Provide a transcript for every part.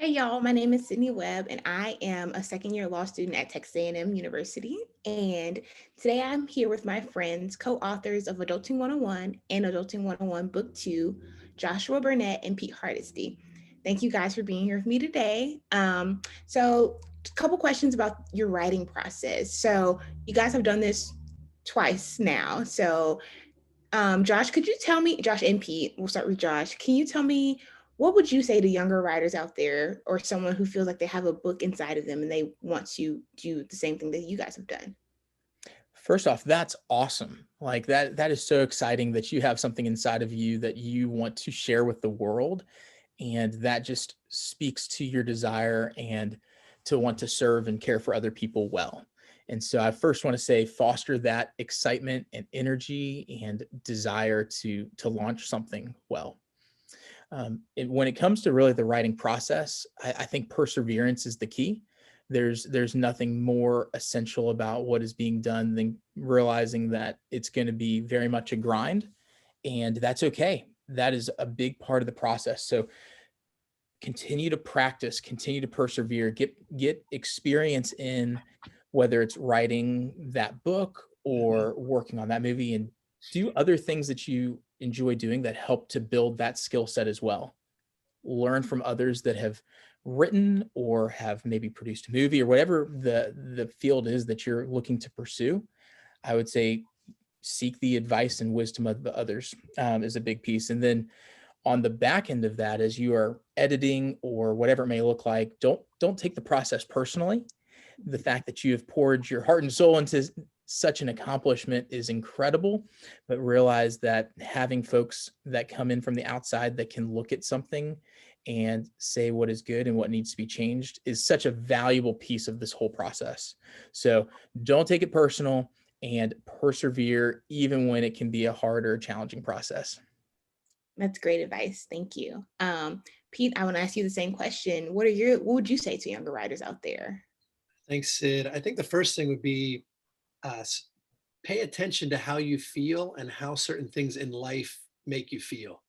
Hey y'all, my name is Sydney Webb and I am a second year law student at Texas A&M University. And today I'm here with my friends, co-authors of Adulting 101 and Adulting 101 Book 2, Joshua Burnett and Pete Hardesty. Thank you guys for being here with me today. A couple questions about your writing process. So you guys have done this twice now. Josh, could you tell me, Josh and Pete, we'll start with Josh. Can you tell me what would you say to younger writers out there or someone who feels like they have a book inside of them and they want to do the same thing that you guys have done? First off, that's awesome. Like that is so exciting that you have something inside of you that you want to share with the world. And that just speaks to your desire and to want to serve and care for other people well. And so I first want to say foster that excitement and energy and desire to launch something well. And when it comes to really the writing process, I think perseverance is the key. There's nothing more essential about what is being done than realizing that it's going to be very much a grind, and that's okay. That is a big part of the process. So continue to practice, continue to persevere, get experience in whether it's writing that book or working on that movie, and do other things that you enjoy doing that help to build that skill set as well. Learn from others that have written or have maybe produced a movie or whatever the field is that you're looking to pursue. I would say seek the advice and wisdom of the others is a big piece. And then on the back end of that, as you are editing or whatever it may look like, don't take the process personally. The fact that you have poured your heart and soul into such an accomplishment is incredible, but realize that having folks that come in from the outside that can look at something and say what is good and what needs to be changed is such a valuable piece of this whole process. So don't take it personal and persevere even when it can be a hard or challenging process. That's great advice. Thank you. Pete, I want to ask you the same question. What would you say to younger writers out there? Thanks, Sid. I think the first thing would be pay attention to how you feel and how certain things in life make you feel.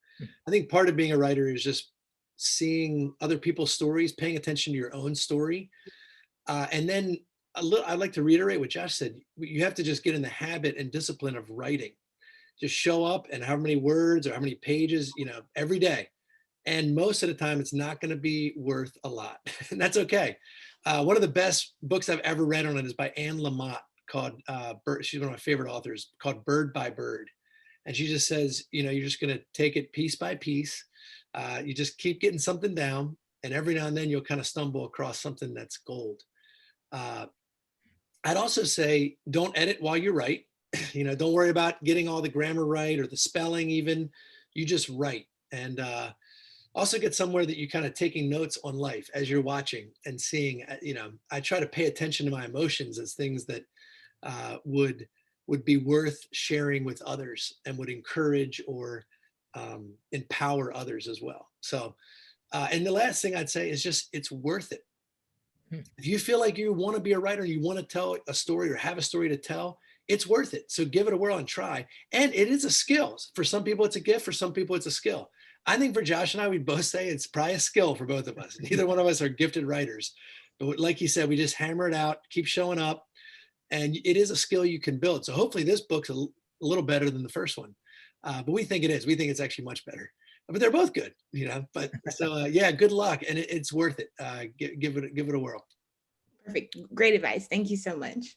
I think part of being a writer is just seeing other people's stories, paying attention to your own story. And then I'd like to reiterate what Josh said. You have to just get in the habit and discipline of writing. Just show up and how many words or how many pages, every day. And most of the time, it's not going to be worth a lot. And that's okay. One of the best books I've ever read on it is by Anne Lamott called, she's one of my favorite authors, called Bird by Bird. And she just says, you're just going to take it piece by piece. You just keep getting something down. And every now and then you'll kind of stumble across something that's gold. Uh, I'd also say don't edit while you write. Don't worry about getting all the grammar right or the spelling even. You just write. And also get somewhere that you kind of taking notes on life as you're watching and seeing. I try to pay attention to my emotions as things that would be worth sharing with others and would encourage or empower others as well. So and the last thing I'd say is just it's worth it. Hmm. If you feel like you want to be a writer, you want to tell a story or have a story to tell, it's worth it. So give it a whirl and try. And it is a skill. For some people, it's a gift. For some people, it's a skill. I think for Josh and I, we both say it's probably a skill for both of us. Neither one of us are gifted writers. But like you said, we just hammer it out, keep showing up, and it is a skill you can build. So hopefully this book's a little better than the first one. But we think it is. We think it's actually much better. But they're both good, But so yeah, good luck, and it's worth it. Give it a whirl. Perfect. Great advice. Thank you so much.